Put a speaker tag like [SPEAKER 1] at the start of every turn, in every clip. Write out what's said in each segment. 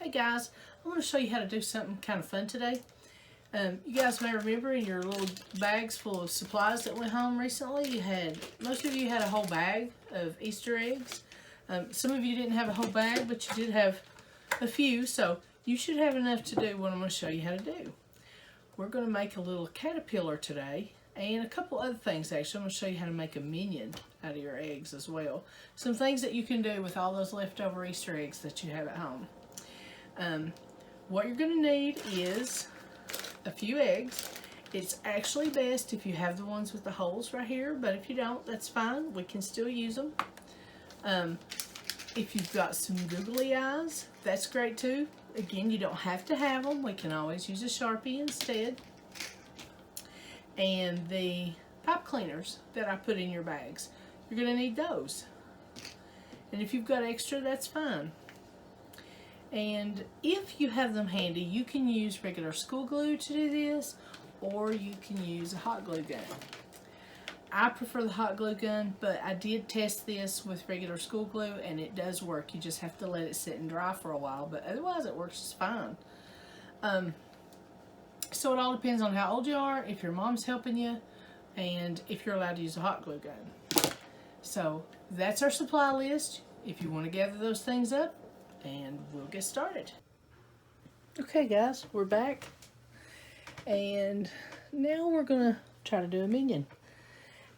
[SPEAKER 1] Hey guys, I want to show you how to do something kind of fun today. You guys may remember in your little bags full of supplies that went home recently, most of you had a whole bag of Easter eggs. Some of you didn't have a whole bag, but you did have a few, so you should have enough to do what I'm going to show you how to do. We're going to make a little caterpillar today, and a couple other things actually. I'm going to show you how to make a minion out of your eggs as well. Some things that you can do with all those leftover Easter eggs that you have at home. What you're going to need is a few eggs. It's actually best if you have the ones with the holes right here, but if you don't, that's fine. We can still use them. If you've got some googly eyes, that's great too. Again, you don't have to have them. We can always use a Sharpie instead. And the pipe cleaners that I put in your bags, you're going to need those. And if you've got extra, that's fine. And if you have them handy, you can use regular school glue to do this, or you can use a hot glue gun. I prefer the hot glue gun, but I did test this with regular school glue and it does work. You just have to let it sit and dry for a while, but otherwise it works just fine. So it all depends on how old you are, if your mom's helping you, and if you're allowed to use a hot glue gun. So that's our supply list. If you want to gather those things up, and we'll get started. Okay guys, we're back, and now we're gonna try to do a minion.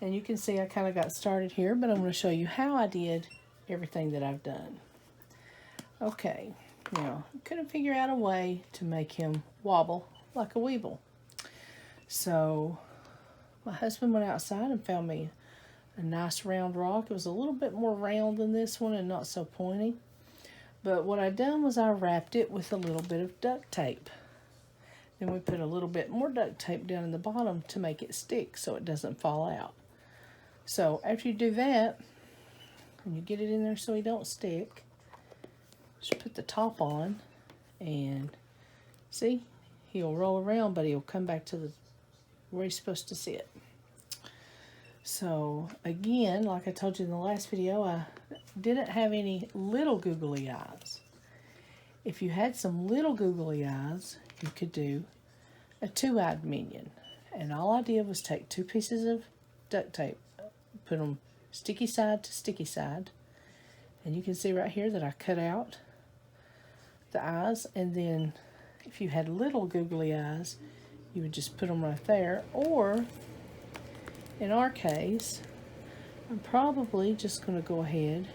[SPEAKER 1] And you can see I kind of got started here, but I'm going to show you how I did everything that I've done. Okay, now I couldn't figure out a way to make him wobble like a weeble. So my husband went outside and found me a nice round rock. It was a little bit more round than this one and not so pointy. But what I done was I wrapped it with a little bit of duct tape. Then we put a little bit more duct tape down in the bottom to make it stick so it doesn't fall out. So after you do that, and you get it in there so he don't stick, just put the top on, and see, he'll roll around, but he'll come back to where he's supposed to sit. So again, like I told you in the last video, I didn't have any little googly eyes. If you had some little googly eyes, you could do a two-eyed minion. And all I did was take 2 pieces of duct tape, put them sticky side to sticky side, and you can see right here that I cut out the eyes. And then if you had little googly eyes, you would just put them right there, or in our case, I'm probably just going to go ahead,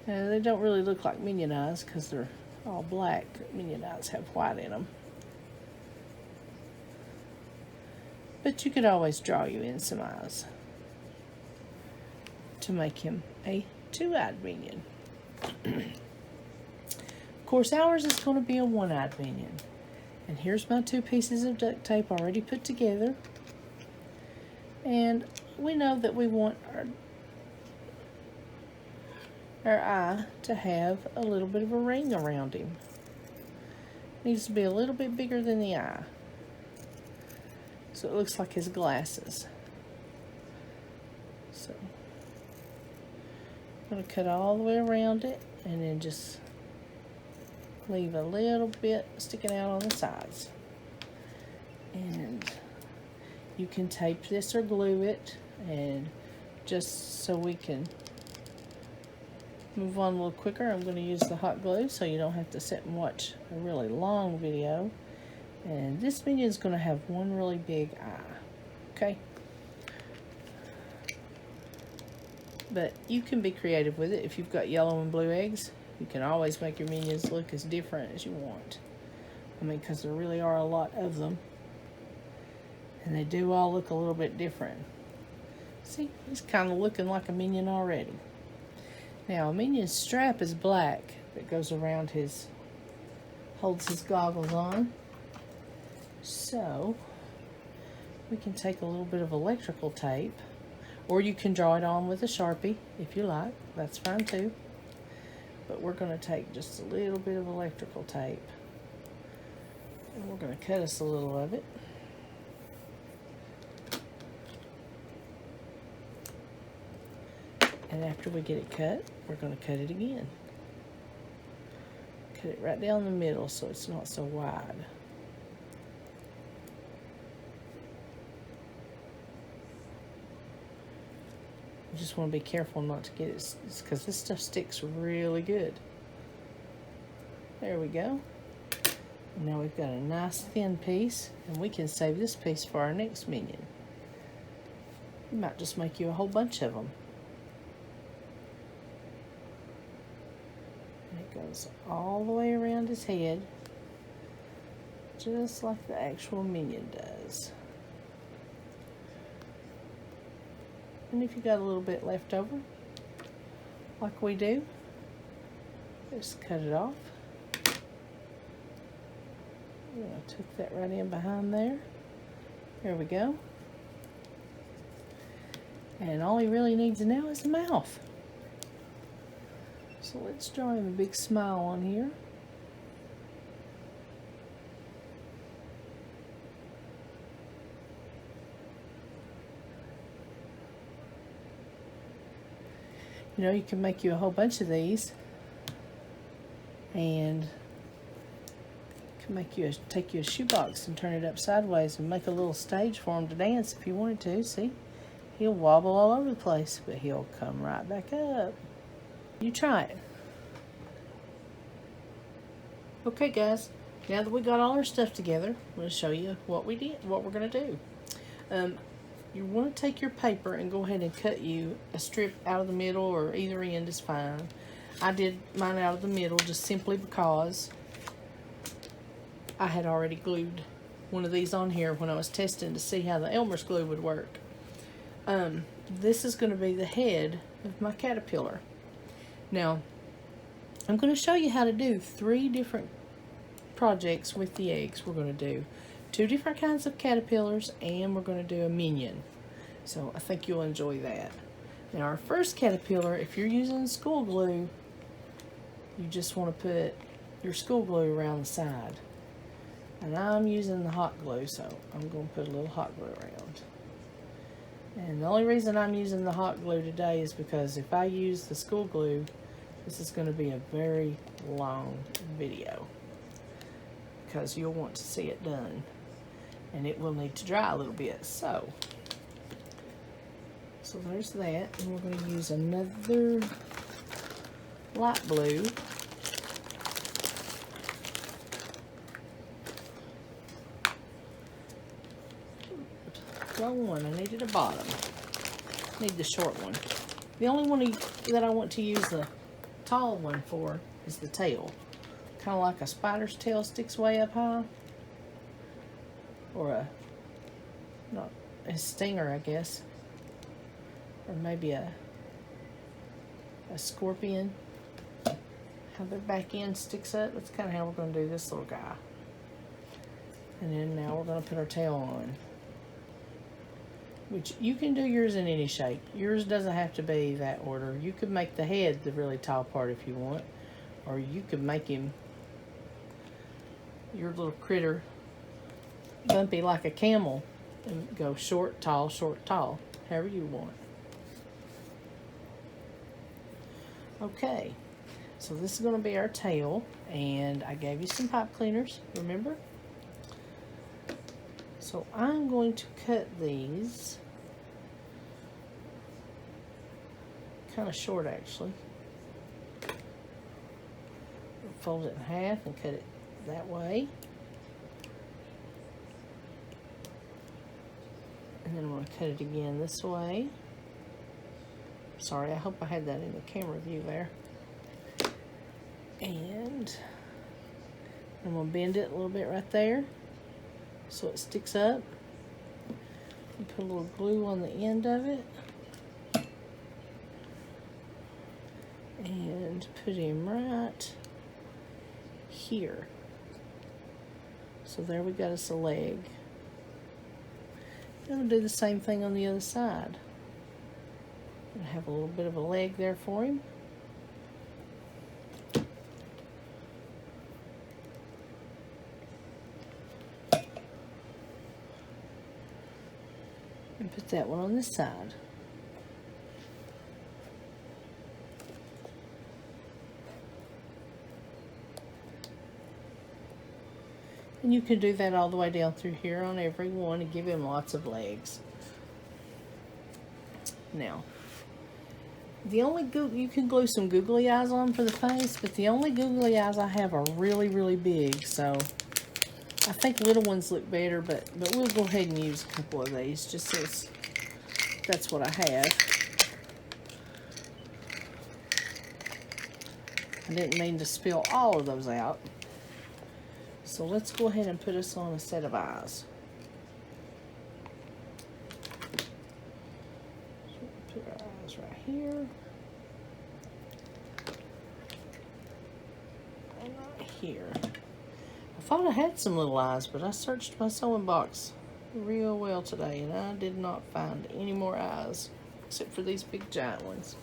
[SPEAKER 1] and they don't really look like minion eyes because they're all black. Minion eyes have white in them. But you could always draw you in some eyes to make him a two-eyed minion. Of course, ours is going to be a one-eyed minion. And here's my 2 pieces of duct tape already put together. And we know that we want our eye to have a little bit of a ring around him. Needs to be a little bit bigger than the eye, so it looks like his glasses. So I'm going to cut all the way around it, and then just leave a little bit sticking out on the sides. And you can tape this or glue it, and just so we can move on a little quicker, I'm going to use the hot glue so you don't have to sit and watch a really long video. And this minion is going to have one really big eye, okay? But you can be creative with it. If you've got yellow and blue eggs, you can always make your minions look as different as you want. I mean, because there really are a lot of them, and they do all look a little bit different. See, he's kind of looking like a minion already. Now, a minion's strap is black that goes around holds his goggles on. So, we can take a little bit of electrical tape, or you can draw it on with a Sharpie if you like. That's fine too. But we're going to take just a little bit of electrical tape, and we're going to cut us a little of it. And after we get it cut, we're going to cut it again. Cut it right down the middle so it's not so wide. You just want to be careful not to get it, because this stuff sticks really good. There we go. Now we've got a nice thin piece, and we can save this piece for our next minion. We might just make you a whole bunch of them. And it goes all the way around his head, just like the actual minion does. And if you got a little bit left over, like we do, just cut it off. I took that right in behind there. There we go. And all he really needs now is the mouth. So let's draw him a big smile on here. You know, you can make you a whole bunch of these, and make you take you a shoebox and turn it up sideways and make a little stage for him to dance if you wanted to. See, he'll wobble all over the place, but he'll come right back up. You try it. Okay, guys, now that we got all our stuff together, I'm going to show you what we did, what we're going to do. You want to take your paper and go ahead and cut you a strip out of the middle, or either end is fine. I did mine out of the middle just simply because I had already glued one of these on here when I was testing to see how the Elmer's glue would work. This is going to be the head of my caterpillar. Now, I'm going to show you how to do 3 different projects with the eggs. We're going to do 2 different kinds of caterpillars, and we're going to do a minion. So I think you'll enjoy that. Now, our first caterpillar, if you're using school glue, you just want to put your school glue around the side. And I'm using the hot glue, so I'm going to put a little hot glue around. And the only reason I'm using the hot glue today is because if I use the school glue, this is going to be a very long video, because you'll want to see it done, and it will need to dry a little bit. So there's that, and we're going to use another light blue. Wrong one, I needed a bottom. Need the short one. The only one that I want to use the tall one for is the tail. Kind of like a spider's tail sticks way up high. Or not a stinger, I guess. Or maybe a scorpion. How their back end sticks up. That's kind of how we're going to do this little guy. And then now we're going to put our tail on. Which you can do yours in any shape. Yours doesn't have to be that order. You could make the head the really tall part if you want. Or you could make him, your little critter, bumpy like a camel, and go short, tall, however you want. Okay, so this is going to be our tail, and I gave you some pipe cleaners, remember? So I'm going to cut these kind of short, actually. Fold it in half and cut it that way. And then I'm going to cut it again this way. Sorry, I hope I had that in the camera view there. And I'm going to bend it a little bit right there so it sticks up. And put a little glue on the end of it. And put him right here. So there we got us a leg. And we'll do the same thing on the other side. And have a little bit of a leg there for him. And put that one on this side. And you can do that all the way down through here on every one and give him lots of legs. Now, the only you can glue some googly eyes on for the face, but the only googly eyes I have are really, really big, so I think little ones look better, but we'll go ahead and use a couple of these just since that's what I have. I didn't mean to spill all of those out. So let's go ahead and put us on a set of eyes. Put our eyes right here. And right here. I thought I had some little eyes, but I searched my sewing box real well today, and I did not find any more eyes, except for these big giant ones.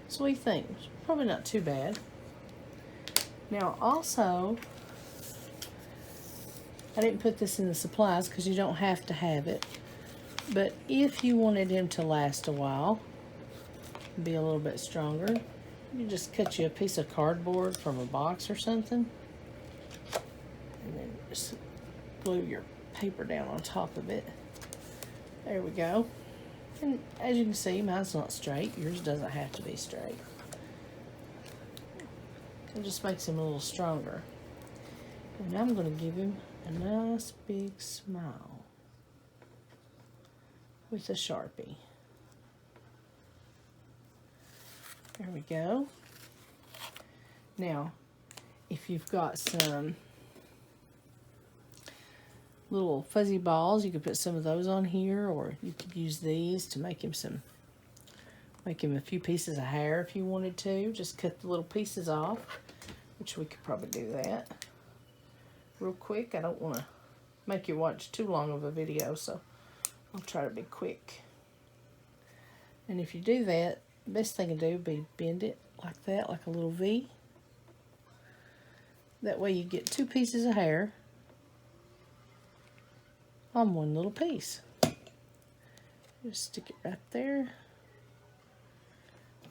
[SPEAKER 1] So what do you think? It's probably not too bad. Now also, I didn't put this in the supplies because you don't have to have it, but if you wanted him to last a while, be a little bit stronger, you just cut you a piece of cardboard from a box or something, and then just glue your paper down on top of it. There we go. And as you can see, mine's not straight. Yours doesn't have to be straight. It just makes him a little stronger. And I'm going to give him a nice big smile with a Sharpie. There we go. Now, if you've got some little fuzzy balls, you could put some of those on here, or you could use these to make him a few pieces of hair if you wanted to. Just cut the little pieces off, which we could probably do that real quick. I don't want to make you watch too long of a video, so I'll try to be quick. And if you do that, the best thing to do would be bend it like that, like a little V. That way you get two pieces of hair on one little piece. Just stick it right there.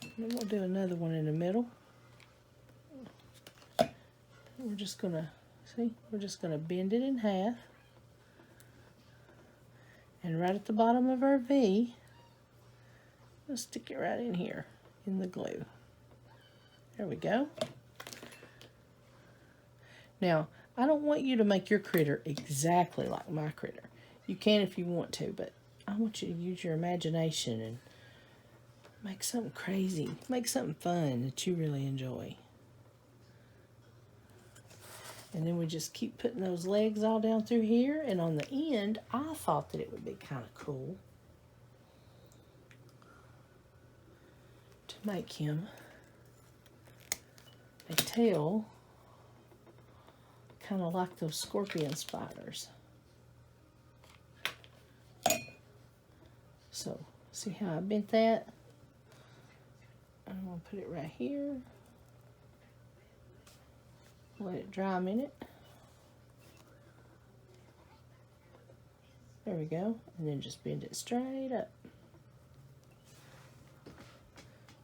[SPEAKER 1] And then we'll do another one in the middle. We're just gonna, see, we're just gonna bend it in half. And right at the bottom of our V, we'll stick it right in here in the glue. There we go. Now, I don't want you to make your critter exactly like my critter. You can if you want to, but I want you to use your imagination and make something crazy. Make something fun that you really enjoy. And then we just keep putting those legs all down through here. And on the end, I thought that it would be kind of cool to make him a tail kind of like those scorpion spiders. So, see how I bent that? I'm going to put it right here. Let it dry a minute. There we go. And then just bend it straight up.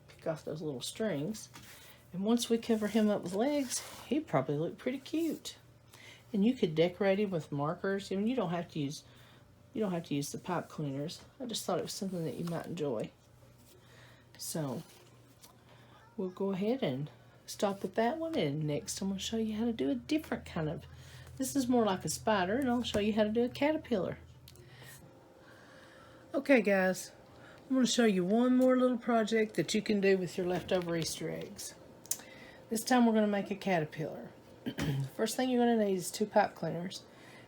[SPEAKER 1] Pick off those little strings. And once we cover him up with legs, he'd probably look pretty cute. And you could decorate him with markers. I mean, you don't have to use the pipe cleaners. I just thought it was something that you might enjoy. So we'll go ahead and stop with that one, and next I'm going to show you how to do a different kind of, this is more like a spider, and I'll show you how to do a caterpillar. Okay guys, I'm going to show you one more little project that you can do with your leftover Easter eggs. This time we're going to make a caterpillar. First thing you're going to need is 2 pipe cleaners.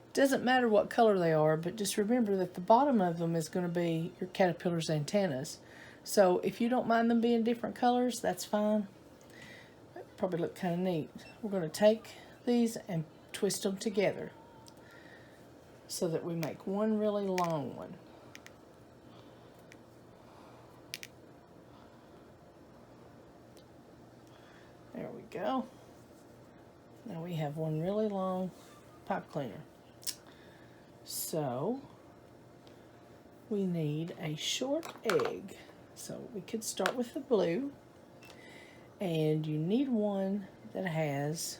[SPEAKER 1] It doesn't matter what color they are, but just remember that the bottom of them is going to be your caterpillar's antennas. So if you don't mind them being different colors, that's fine. Probably look kind of neat. We're going to take these and twist them together so that we make one really long one. There we go. Now we have one really long pipe cleaner. So we need a short egg. So we could start with the blue. And you need one that has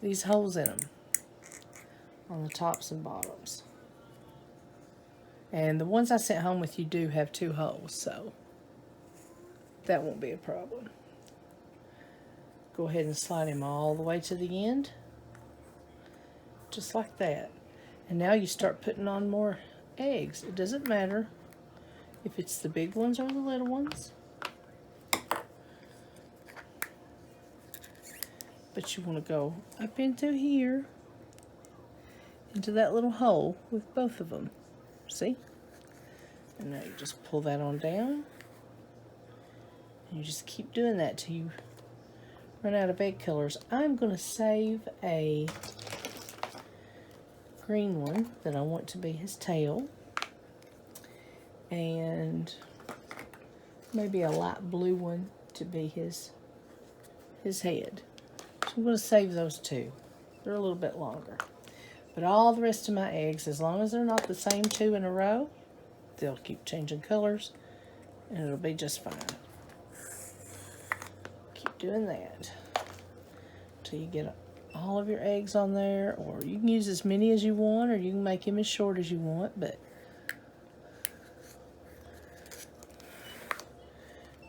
[SPEAKER 1] these holes in them. on the tops and bottoms. And the ones I sent home with you do have 2 holes, so that won't be a problem. Go ahead and slide him all the way to the end, just like that. And now you start putting on more eggs. It doesn't matter if it's the big ones or the little ones, but you want to go up into here, into that little hole with both of them. See? And now you just pull that on down, and you just keep doing that till you run out of egg colors. I'm going to save a green one that I want to be his tail, and maybe a light blue one to be his head. So I'm going to save those 2. They're a little bit longer. But all the rest of my eggs, as long as they're not the same 2 in a row, they'll keep changing colors and it'll be just fine. Keep doing that till you get all of your eggs on there, or you can use as many as you want, or you can make him as short as you want, but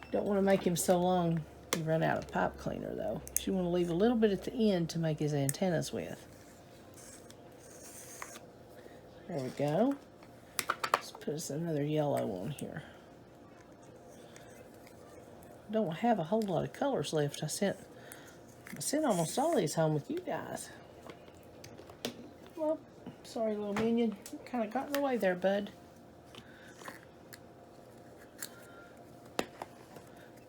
[SPEAKER 1] you don't want to make him so long you run out of pipe cleaner though. So you want to leave a little bit at the end to make his antennas with. There we go. Let's put us another yellow on here. I don't have a whole lot of colors left. I sent almost all these home with you guys. Well, sorry little minion, you kind of got in the way there, bud.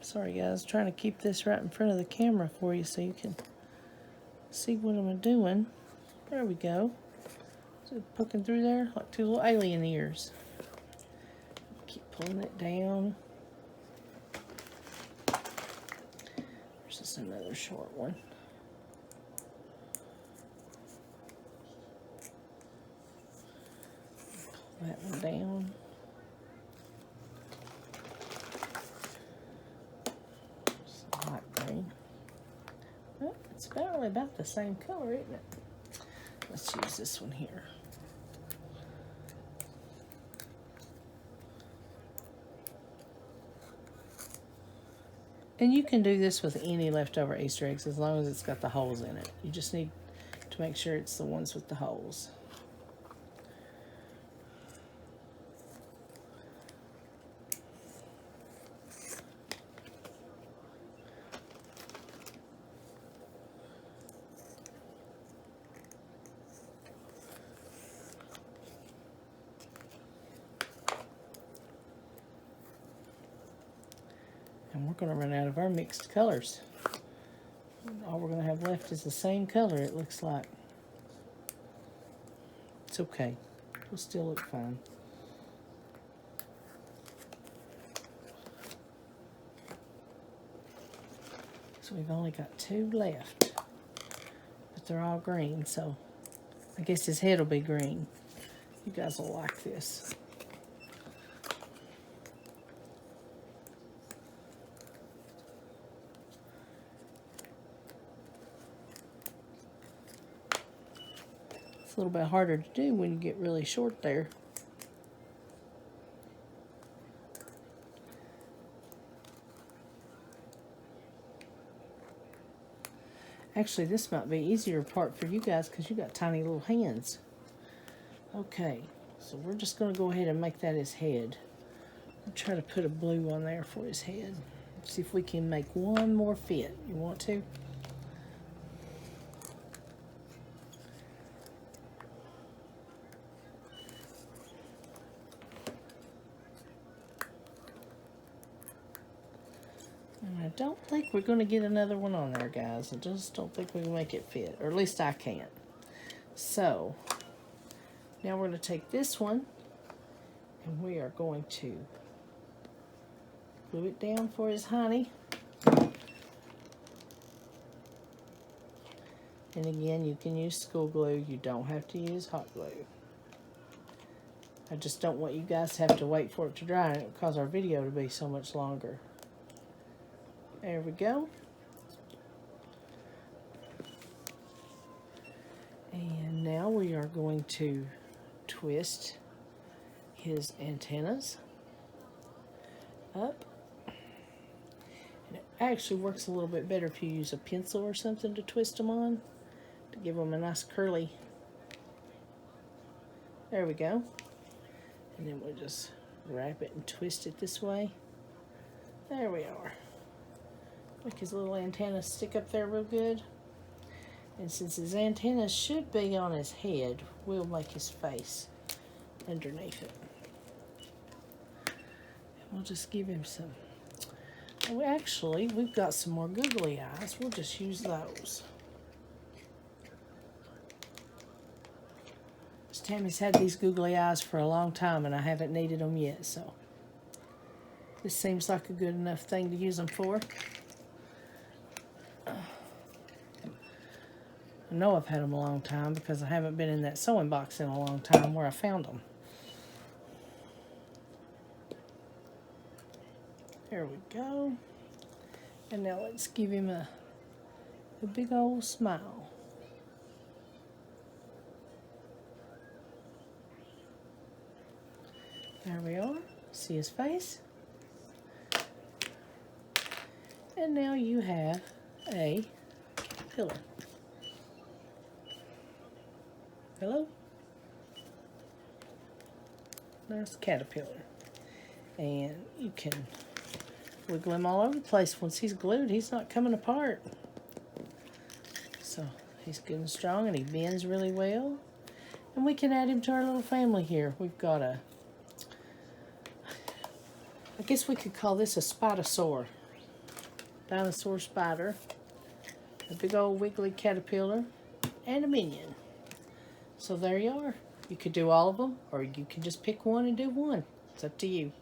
[SPEAKER 1] Sorry guys, trying to keep this right in front of the camera for you so you can see what I'm doing. There we go. Is it poking through there like 2 little alien ears? Keep pulling it down. There's just another short one. Pull that one down. Well, it's about the same color, isn't it? Let's use this one here. And you can do this with any leftover Easter eggs as long as it's got the holes in it. You just need to make sure it's the ones with the holes. And we're going to run out of our mixed colors. All we're going to have left is the same color, it looks like. It's okay. It'll still look fine. So we've only got 2 left. But they're all green, so I guess his head will be green. You guys will like this. It's a little bit harder to do when you get really short there. Actually, this might be easier part for you guys because you got tiny little hands. Okay, so we're just going to go ahead and make that his head. I'll try to put a blue on there for his head. See if we can make one more fit. You want to? I don't think we're going to get another one on there, guys. I just don't think we can make it fit. Or at least I can't. So, now we're going to take this one, and we are going to glue it down for his honey. And again, you can use school glue. You don't have to use hot glue. I just don't want you guys to have to wait for it to dry, and it will cause our video to be so much longer. There we go. And now we are going to twist his antennas up. And it actually works a little bit better if you use a pencil or something to twist them on, to give them a nice curly. There we go. And then we'll just wrap it and twist it this way. There we are. Make his little antennas stick up there real good. And since his antennas should be on his head, we'll make his face underneath it. And we'll just give him some. Oh, actually, we've got some more googly eyes. We'll just use those. Tammy's had these googly eyes for a long time and I haven't needed them yet, so this seems like a good enough thing to use them for. I know I've had them a long time because I haven't been in that sewing box in a long time where I found them. There we go. And now let's give him a big old smile. There we are. See his face? And now you have a caterpillar. Hello? There's a caterpillar. And you can wiggle him all over the place. Once he's glued, he's not coming apart. So he's good and strong and he bends really well. And we can add him to our little family here. We've got a, I guess we could call this a spidosaur. Dinosaur spider. A big old wiggly caterpillar. And a minion. So there you are. You could do all of them, or you could just pick one and do one. It's up to you.